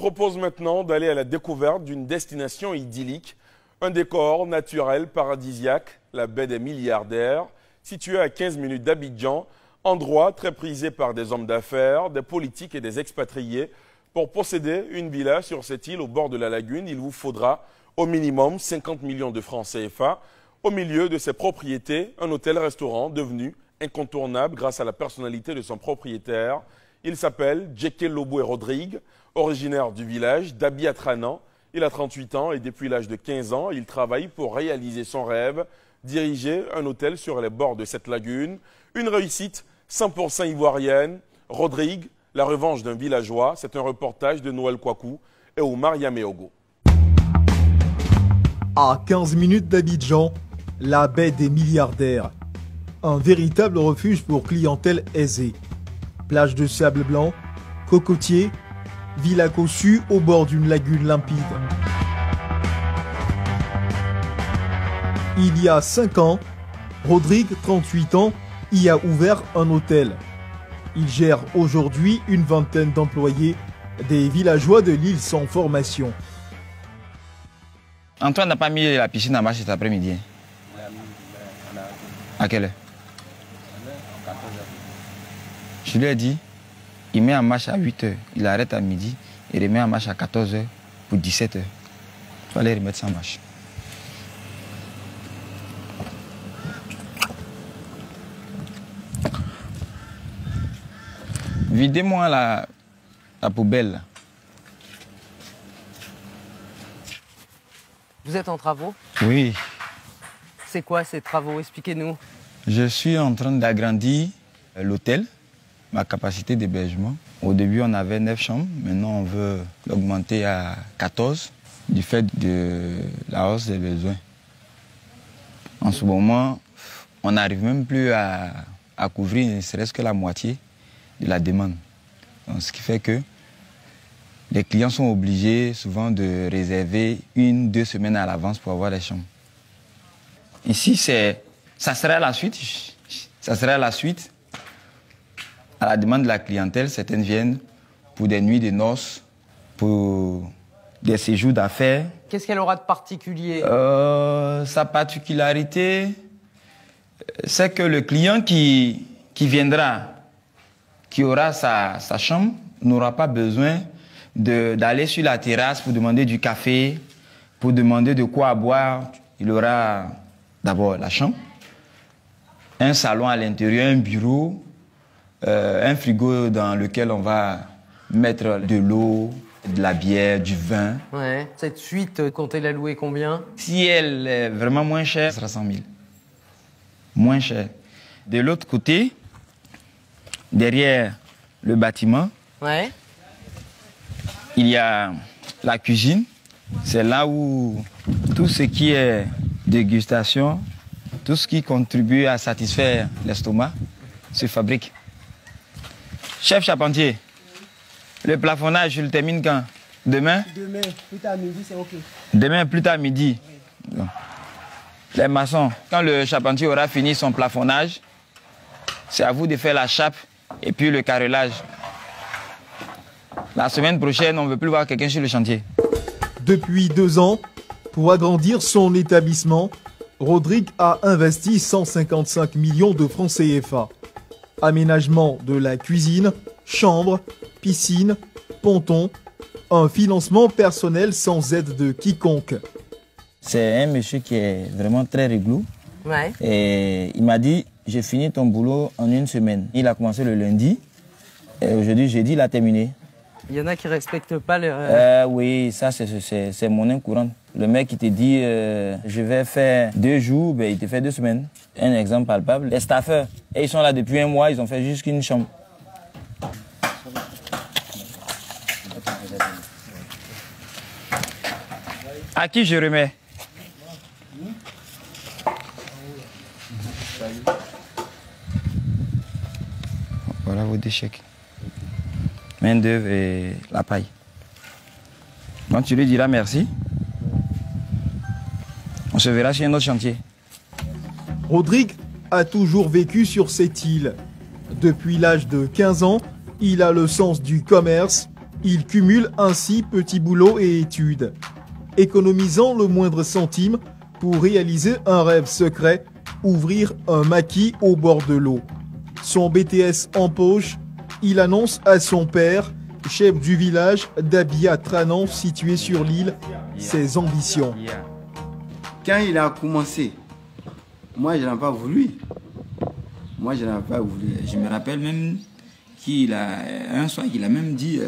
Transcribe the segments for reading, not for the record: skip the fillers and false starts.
propose maintenant d'aller à la découverte d'une destination idyllique, un décor naturel paradisiaque, la baie des milliardaires, située à 15 minutes d'Abidjan, endroit très prisé par des hommes d'affaires, des politiques et des expatriés. Pour posséder une villa sur cette île au bord de la lagune, il vous faudra au minimum 50 millions de francs CFA. Au milieu de ses propriétés, un hôtel-restaurant devenu incontournable grâce à la personnalité de son propriétaire. Il s'appelle Djeké Lobo Rodrigue, originaire du village d'Abiatranan. Il a 38 ans et depuis l'âge de 15 ans, il travaille pour réaliser son rêve, diriger un hôtel sur les bords de cette lagune. Une réussite 100% ivoirienne. Rodrigue, la revanche d'un villageois, c'est un reportage de Noël Kwaku et Oumar Yameogo. À 15 minutes d'Abidjan, la baie des milliardaires. Un véritable refuge pour clientèle aisée. Plage de sable blanc, cocotiers, villa cossue au bord d'une lagune limpide. Il y a 5 ans, Rodrigue, 38 ans, y a ouvert un hôtel. Il gère aujourd'hui une vingtaine d'employés, des villageois de l'île sans formation. Antoine n'a pas mis la piscine en marche cet après-midi. À quelle heure? Je lui ai dit, il met en marche à 8 h, il arrête à midi, il remet en marche à 14 h pour 17 h. Il fallait remettre ça en marche. Videz-moi la poubelle. Là. Vous êtes en travaux? Oui. C'est quoi ces travaux? Expliquez-nous. Je suis en train d'agrandir l'hôtel, ma capacité d'hébergement. Au début, on avait 9 chambres. Maintenant, on veut l'augmenter à 14 du fait de la hausse des besoins. En ce moment, on n'arrive même plus à couvrir ne serait-ce que la moitié de la demande. Donc, ce qui fait que les clients sont obligés souvent de réserver 1-2 semaines à l'avance pour avoir les chambres. Ici, ça serait la suite. Ça serait la suite. À la demande de la clientèle, certaines viennent pour des nuits de noces, pour des séjours d'affaires. Qu'est-ce qu'elle aura de particulier? Sa particularité, c'est que le client qui viendra, qui aura sa chambre, n'aura pas besoin d'aller sur la terrasse pour demander du café, pour demander de quoi boire. Il aura d'abord la chambre, un salon à l'intérieur, un bureau, un frigo dans lequel on va mettre de l'eau, de la bière, du vin. Ouais. Cette suite, comptez la louer combien? Si elle est vraiment moins chère, ce sera 100 000. Moins cher. De l'autre côté, derrière le bâtiment, ouais, il y a la cuisine. C'est là où tout ce qui est dégustation, tout ce qui contribue à satisfaire l'estomac se fabrique. Chef charpentier, le plafonnage, je le termine quand? Demain? Demain, plus tard midi, c'est OK. Demain, plus tard midi. Bon. Les maçons, quand le charpentier aura fini son plafonnage, c'est à vous de faire la chape et puis le carrelage. La semaine prochaine, on ne veut plus voir quelqu'un sur le chantier. Depuis 2 ans, pour agrandir son établissement, Rodrigue a investi 155 millions de francs CFA. Aménagement de la cuisine, chambre, piscine, ponton, un financement personnel sans aide de quiconque. C'est un monsieur qui est vraiment très rigoureux. ouais. Et il m'a dit, j'ai fini ton boulot en 1 semaine. Il a commencé le lundi. Et aujourd'hui, jeudi, il a terminé. Il y en a qui ne respectent pas les... Oui, ça, c'est monnaie courante. Le mec qui te dit, je vais faire 2 jours, ben, il te fait 2 semaines. Un exemple palpable. Les staffeurs, et ils sont là depuis 1 mois, ils ont fait juste qu'une chambre. À qui je remets? Voilà vos déchets. Main d'œuvre et la paille. Quand tu lui diras merci, on se verra sur un autre chantier. Rodrigue a toujours vécu sur cette île. Depuis l'âge de 15 ans, il a le sens du commerce Il cumule ainsi petit boulot et études, économisant le moindre centime pour réaliser un rêve secret, ouvrir un maquis au bord de l'eau. Son BTS en poche, il annonce à son père, chef du village d'Abia Tranan situé sur l'île, ses ambitions. Quand il a commencé, moi je n'ai pas voulu. Moi je n'ai pas voulu. Je me rappelle même un soir qu'il a même dit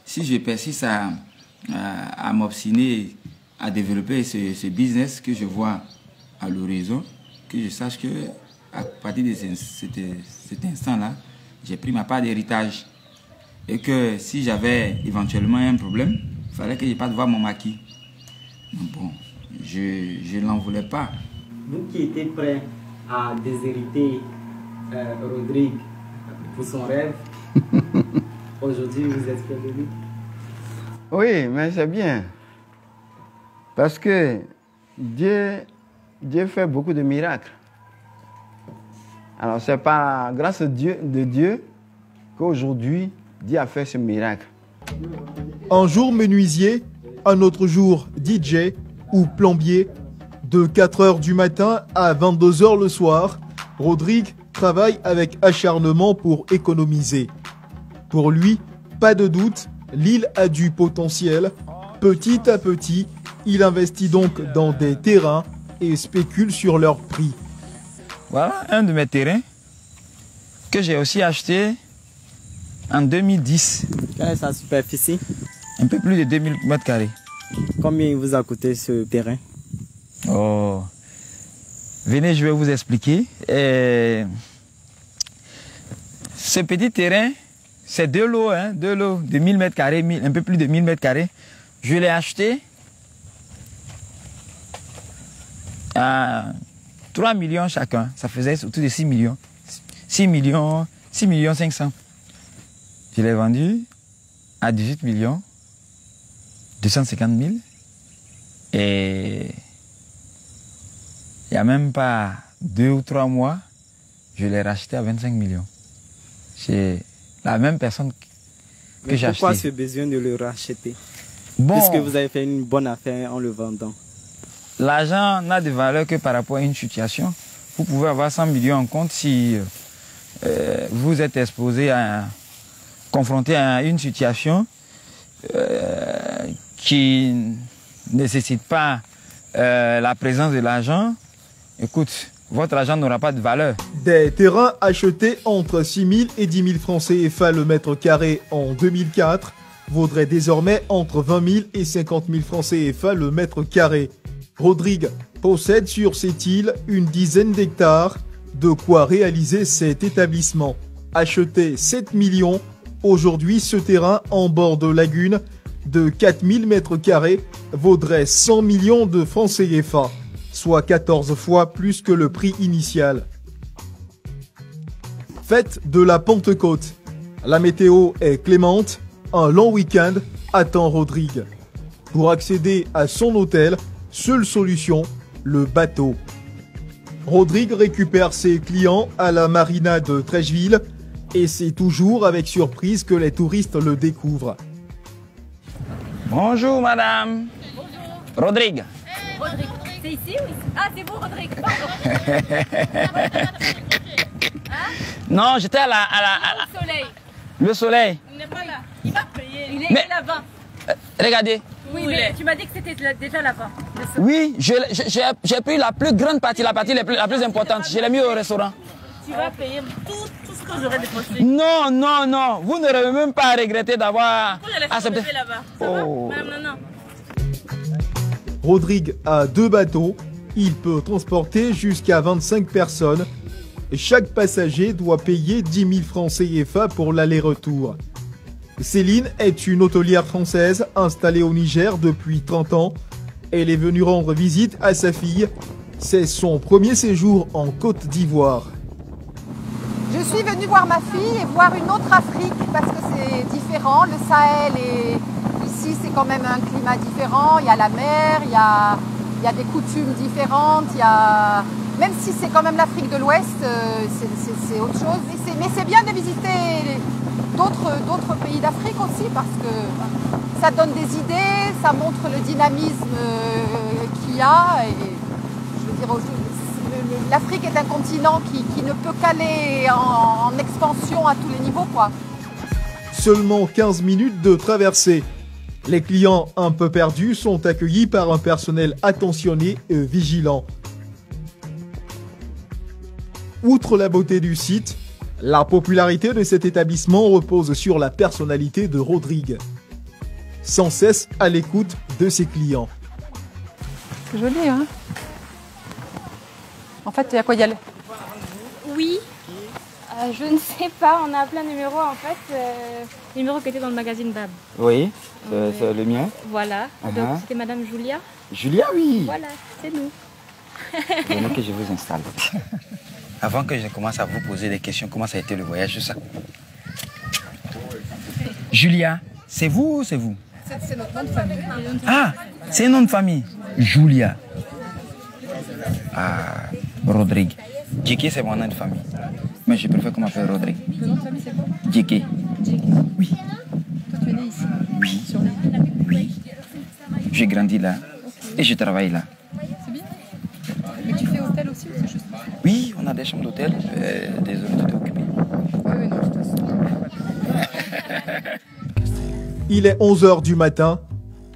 si je persiste à m'obstiner à développer ce business que je vois à l'horizon, que je sache que à partir de cet instant-là, j'ai pris ma part d'héritage. Et que si j'avais éventuellement un problème, il fallait que je parte voir mon maquis. Donc bon, je ne l'en voulais pas. Vous qui étiez prêt à déshériter Rodrigue pour son rêve, aujourd'hui vous êtes prêt de lui? Oui, mais c'est bien. Parce que Dieu fait beaucoup de miracles. Alors c'est par grâce de Dieu qu'aujourd'hui Dieu a fait ce miracle. Un jour menuisier, un autre jour DJ ou plombier. De 4 h du matin à 22 h le soir, Rodrigue travaille avec acharnement pour économiser. Pour lui, pas de doute, l'île a du potentiel. Petit à petit, il investit donc dans des terrains et spécule sur leur prix. Voilà un de mes terrains que j'ai aussi acheté en 2010. Quelle est sa superficie? Un peu plus de 2000 m². Combien il vous a coûté ce terrain? Oh, venez, je vais vous expliquer. Ce petit terrain, c'est deux lots de 1000 m², un peu plus de 1000 m². Je l'ai acheté à 3 millions chacun. Ça faisait autour de 6 millions. 6 millions 500. Je l'ai vendu à 18 millions 250 000. Et il n'y a même pas 2 ou 3 mois, je l'ai racheté à 25 millions. C'est la même personne que j'ai acheté. Pourquoi ce besoin de le racheter? Bon, Puisque vous avez fait une bonne affaire en le vendant. L'argent n'a de valeur que par rapport à une situation. Vous pouvez avoir 100 millions en compte si vous êtes confronté à une situation qui ne nécessite pas la présence de l'argent. Écoute, votre argent n'aura pas de valeur. Des terrains achetés entre 6 000 et 10 000 francs CFA le mètre carré en 2004 vaudraient désormais entre 20 000 et 50 000 francs CFA le mètre carré. Rodrigue possède sur cette île une dizaine d'hectares, de quoi réaliser cet établissement. Acheté 7 millions, aujourd'hui ce terrain en bord de lagune de 4000 m² vaudrait 100 millions de francs CFA, soit 14 fois plus que le prix initial. Fête de la Pentecôte. La météo est clémente, un long week-end attend Rodrigue. Pour accéder à son hôtel, seule solution, le bateau. Rodrigue récupère ses clients à la marina de Trècheville et c'est toujours avec surprise que les touristes le découvrent. Bonjour madame. Bonjour. Rodrigue. Rodrigue. C'est ici ou ici? Ah, c'est vous, Rodrigue. Pardon. Non, j'étais à Le soleil. Le soleil. Il n'est pas là. Il va payer. Il est Mais- là-bas. Regardez. Oui, mais tu m'as dit que c'était déjà là-bas. Oui, j'ai pris la plus grande partie, la partie la plus importante. Je l'ai mis au restaurant. Tu vas payer tout ce que j'aurais déposé. Non, non, non. Vous n'aurez même pas à regretter d'avoir Pourquoi j'allais faire accepté. bébé là-bas? Ça Oh. va? Madame, non. Rodrigue a 2 bateaux. Il peut transporter jusqu'à 25 personnes. Chaque passager doit payer 10 000 francs CFA pour l'aller-retour. Céline est une hôtelière française installée au Niger depuis 30 ans. Elle est venue rendre visite à sa fille. C'est son premier séjour en Côte d'Ivoire. Je suis venue voir ma fille et voir une autre Afrique parce que c'est différent. Le Sahel et ici c'est quand même un climat différent. Il y a la mer, il y a des coutumes différentes. Même si c'est quand même l'Afrique de l'Ouest, c'est autre chose. Mais c'est bien de visiter d'autres pays d'Afrique aussi, parce que ça donne des idées, ça montre le dynamisme qu'il y a. Et, je veux dire, l'Afrique est un continent qui ne peut qu'aller en expansion à tous les niveaux, quoi. Seulement 15 minutes de traversée. Les clients un peu perdus sont accueillis par un personnel attentionné et vigilant. Outre la beauté du site, la popularité de cet établissement repose sur la personnalité de Rodrigue. Sans cesse à l'écoute de ses clients. C'est joli, hein? En fait, il y a quoi y aller? Oui. Je ne sais pas, on a plein de numéros en fait. Le numéro qui était dans le magazine Bab. Oui, c'est le mien. Voilà, donc c'était Madame Julia. Julia, oui. Voilà, c'est nous. Venez que je vous installe. Avant que je commence à vous poser des questions, comment ça a été le voyage, ça? Julia, c'est vous ou c'est vous? C'est notre nom de famille. Ah, c'est un nom de famille. Julia. Ah, Rodrigue. Djeke, c'est mon nom de famille. Mais je préfère qu'on m'appelle Rodrigue. Le nom de famille, c'est quoi? Djeke. Oui. Toi, tu es né ici? Oui. Sur l'île? Oui. J'ai grandi là. Et je travaille là. C'est bien. Mais tu fais hôtel aussi ou c'est juste? Oui, on a des chambres d'hôtel. Désolé, tu t'es occupé. Oui, non, je te sens. Il est 11h du matin.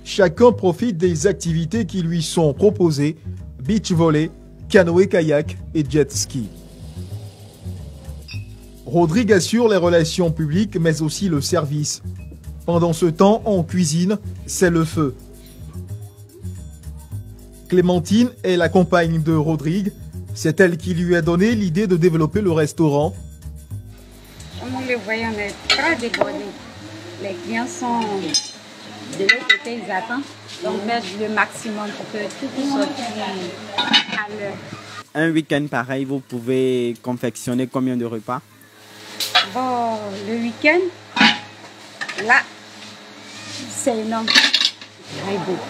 Chacun profite des activités qui lui sont proposées. Beach volley, canoë-kayak et jet ski. Rodrigue assure les relations publiques mais aussi le service. Pendant ce temps, en cuisine, c'est le feu. Clémentine est la compagne de Rodrigue. C'est elle qui lui a donné l'idée de développer le restaurant. Comme vous le voyez, on est très débordés. Les clients sont de l'autre côté, ils attendent. Donc, mettre le maximum pour que tout soit à l'heure. Un week-end pareil, vous pouvez confectionner combien de repas? Bon, le week-end, là, c'est énorme. Je travaille beaucoup.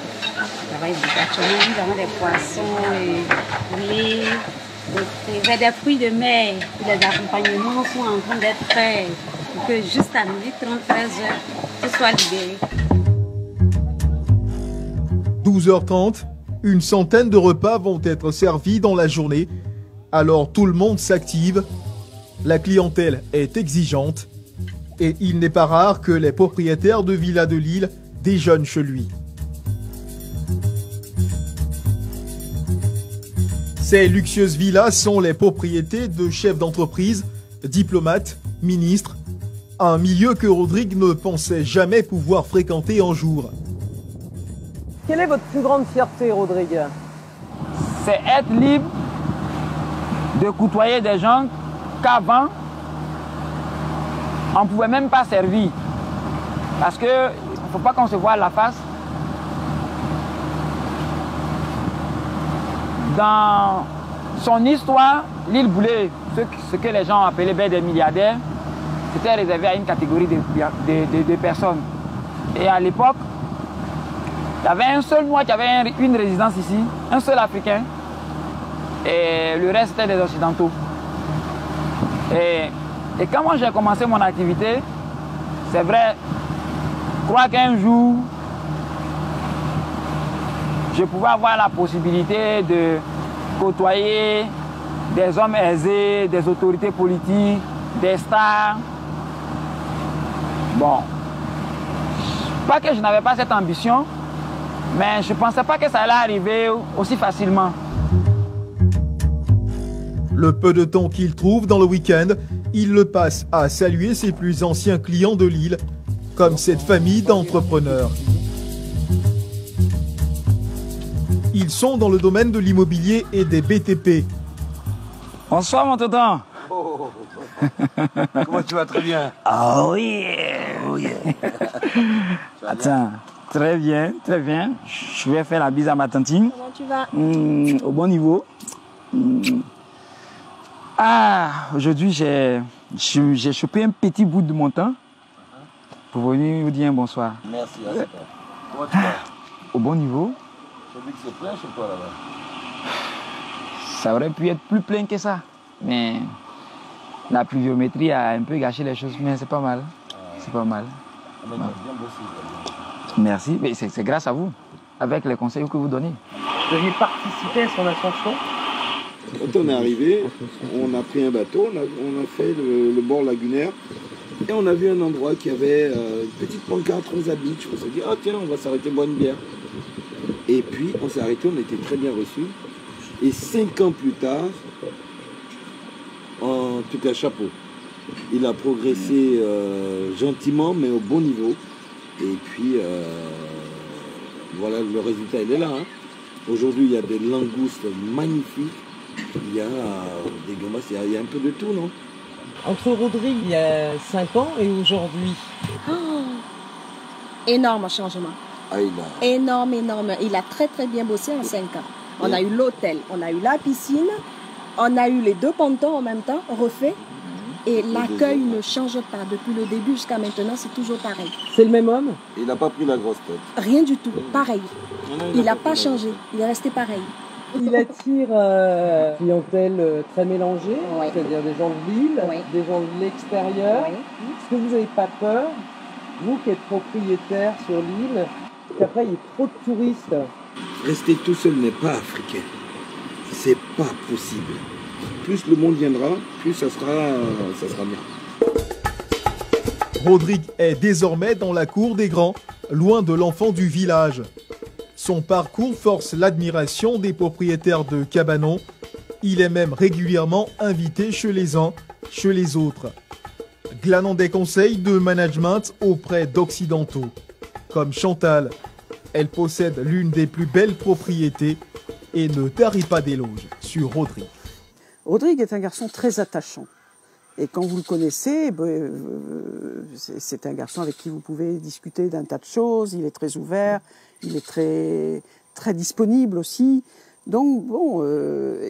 Actuellement, nous avons des poissons, des poulets, des fruits de mer. Les accompagnements sont en train d'être faits pour que juste à midi 30, 13 heures, tout soit libéré. 12h30, une centaine de repas vont être servis dans la journée. Alors tout le monde s'active. La clientèle est exigeante. Et il n'est pas rare que les propriétaires de villas de Lille déjeunent chez lui. Ces luxueuses villas sont les propriétés de chefs d'entreprise, diplomates, ministres. Un milieu que Rodrigue ne pensait jamais pouvoir fréquenter un jour. Quelle est votre plus grande fierté, Rodrigue? C'est être libre de côtoyer des gens qu'avant, on ne pouvait même pas servir. Parce qu'il ne faut pas qu'on se voie la face. Dans son histoire, l'île Boulay, ce que les gens appelaient baie des milliardaires, c'était réservé à une catégorie de personnes. Et à l'époque, il y avait un seul Noir qui avait une résidence ici, un seul Africain, et le reste c'était des Occidentaux. Et quand moi j'ai commencé mon activité, c'est vrai, je crois qu'un jour, je pouvais avoir la possibilité de côtoyer des hommes aisés, des autorités politiques, des stars. Bon, pas que je n'avais pas cette ambition, mais je ne pensais pas que ça allait arriver aussi facilement. Le peu de temps qu'il trouve dans le week-end, il le passe à saluer ses plus anciens clients de Lille, comme cette famille d'entrepreneurs. Ils sont dans le domaine de l'immobilier et des BTP. Bonsoir mon tonton. Oh. Comment tu vas? Très bien. Ah oui, oui. Attends, très bien, très bien. Je vais faire la bise à ma tantine. Comment tu vas? Au bon niveau. Ah, aujourd'hui j'ai chopé un petit bout de mon temps pour venir vous dire un bonsoir. Merci, c'est toi. Comment tu vas? Au bon niveau. J'ai vu que c'est plein chez toi là-bas. Ça aurait pu être plus plein que ça, mais la pluviométrie a un peu gâché les choses, mais c'est pas mal. Ah, C'est pas mal. Mais il a bien bossé. Merci, mais c'est grâce à vous, avec les conseils que vous donnez. Vous aviez participé à son ascension? Quand on est arrivé, on a pris un bateau, on a fait le bord lagunaire et on a vu un endroit qui avait une petite pancarte Rosa Beach. On s'est dit, ah tiens, on va s'arrêter boire une bière. Et puis on s'est arrêté, on était très bien reçus. Et 5 ans plus tard, en tout cas chapeau, il a progressé gentiment mais au bon niveau. Et puis voilà, le résultat il est là. Hein. Aujourd'hui il y a des langoustes magnifiques. Il y a des gambas, il y a un peu de tout, non? Entre Rodrigue il y a 5 ans et aujourd'hui? Énorme changement. Énorme. Il a très bien bossé en 5 ans. On a eu l'hôtel, on a eu la piscine, on a eu les 2 pontons en même temps, refaits. Et l'accueil ne change pas. Depuis le début jusqu'à maintenant, c'est toujours pareil. C'est le même homme? Il n'a pas pris la grosse tête. Rien du tout, pareil. Il n'a pas changé, il est resté pareil. Il attire clientèle très mélangée, c'est-à-dire des gens de l'île, des gens de l'extérieur. Est-ce que vous n'avez pas peur, vous qui êtes propriétaire sur l'île, qu'après il y ait trop de touristes? Rester tout seul n'est pas africain. C'est pas possible. Plus le monde viendra, plus ça sera bien. Rodrigue est désormais dans la cour des grands, loin de l'enfant du village. Son parcours force l'admiration des propriétaires de cabanons. Il est même régulièrement invité chez les uns, chez les autres. Glanant des conseils de management auprès d'occidentaux. Comme Chantal, elle possède l'une des plus belles propriétés et ne tarit pas d'éloges sur Rodrigue. Rodrigue est un garçon très attachant. Et quand vous le connaissez, c'est un garçon avec qui vous pouvez discuter d'un tas de choses. Il est très ouvert, il est très disponible aussi. Donc bon,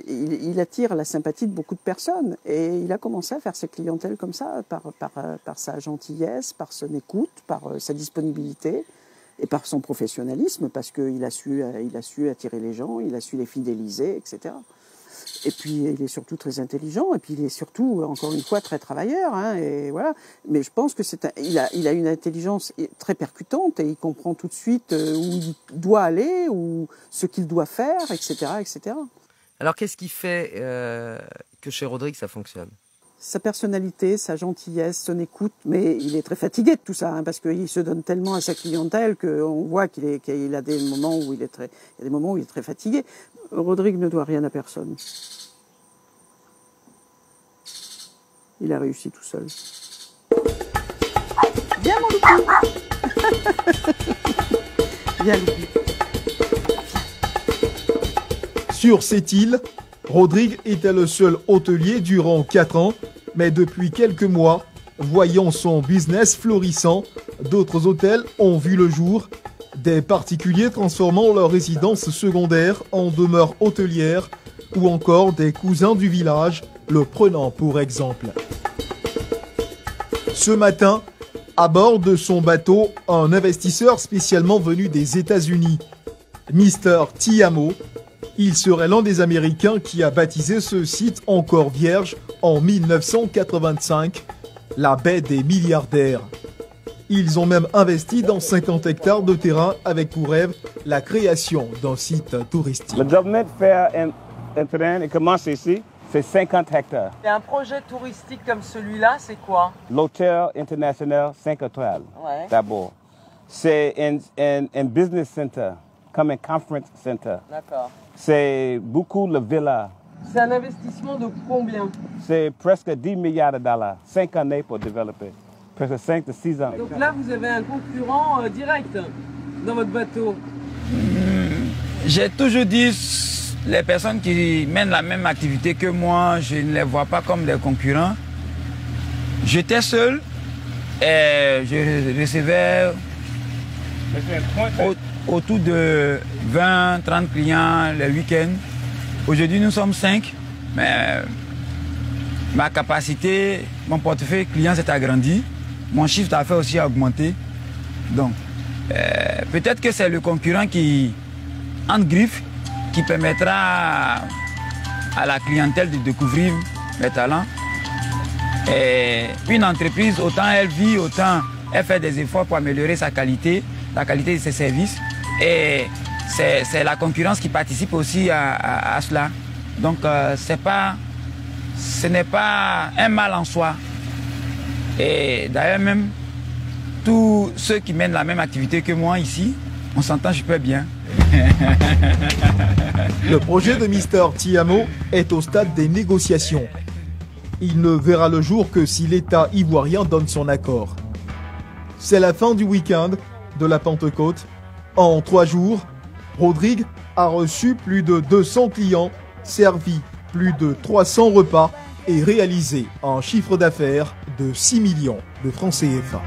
il attire la sympathie de beaucoup de personnes. Et il a commencé à faire ses clientèles comme ça, par sa gentillesse, par son écoute, par sa disponibilité et par son professionnalisme, parce qu'il a su attirer les gens, il a su les fidéliser, etc. Et puis il est surtout très intelligent, et puis il est surtout, encore une fois, très travailleur. Hein, et voilà. Mais je pense que il a une intelligence très percutante, et il comprend tout de suite où il doit aller, ou ce qu'il doit faire, etc., etc. Alors qu'est-ce qui fait que chez Rodrigue ça fonctionne? Sa personnalité, sa gentillesse, son écoute, mais il est très fatigué de tout ça, hein, parce qu'il se donne tellement à sa clientèle qu'on voit qu'il a des moments où il est très fatigué. Rodrigue ne doit rien à personne. Il a réussi tout seul. Viens mon loupi. Viens loupi. Sur cette île, Rodrigue était le seul hôtelier durant 4 ans, mais depuis quelques mois, voyant son business florissant, d'autres hôtels ont vu le jour, des particuliers transformant leur résidence secondaire en demeure hôtelière, ou encore des cousins du village le prenant pour exemple. Ce matin, à bord de son bateau, un investisseur spécialement venu des États-Unis, Mr. Tiamo. Il serait l'un des Américains qui a baptisé ce site encore vierge en 1985, la baie des milliardaires. Ils ont même investi dans 50 hectares de terrain avec pour rêve la création d'un site touristique. Le Government Fair il commence ici, c'est 50 hectares. Et un projet touristique comme celui-là, c'est quoi? L'Hôtel International 5 étoiles, d'abord. C'est un business center, comme un conference center. D'accord. C'est beaucoup de villas. C'est un investissement de combien? C'est presque 10 milliards de dollars, 5 années pour développer, presque 5 à 6 ans. Donc là, vous avez un concurrent direct dans votre bateau. J'ai toujours dit, les personnes qui mènent la même activité que moi, je ne les vois pas comme des concurrents. J'étais seul et je recevais autour de 20-30 clients le week-end. Aujourd'hui, nous sommes 5, mais ma capacité, mon portefeuille client s'est agrandi. Mon chiffre d'affaires aussi a augmenté. Donc, peut-être que c'est le concurrent qui, en griffe, qui permettra à la clientèle de découvrir mes talents. Et une entreprise, autant elle vit, autant elle fait des efforts pour améliorer sa qualité, la qualité de ses services. Et c'est la concurrence qui participe aussi à cela. Donc ce n'est pas un mal en soi. Et d'ailleurs même, tous ceux qui mènent la même activité que moi ici, on s'entend super bien. Le projet de Mister Tiamo est au stade des négociations. Il ne verra le jour que si l'État ivoirien donne son accord. C'est la fin du week-end de la Pentecôte. En 3 jours, Rodrigue a reçu plus de 200 clients, servi plus de 300 repas et réalisé un chiffre d'affaires de 6 millions de francs CFA.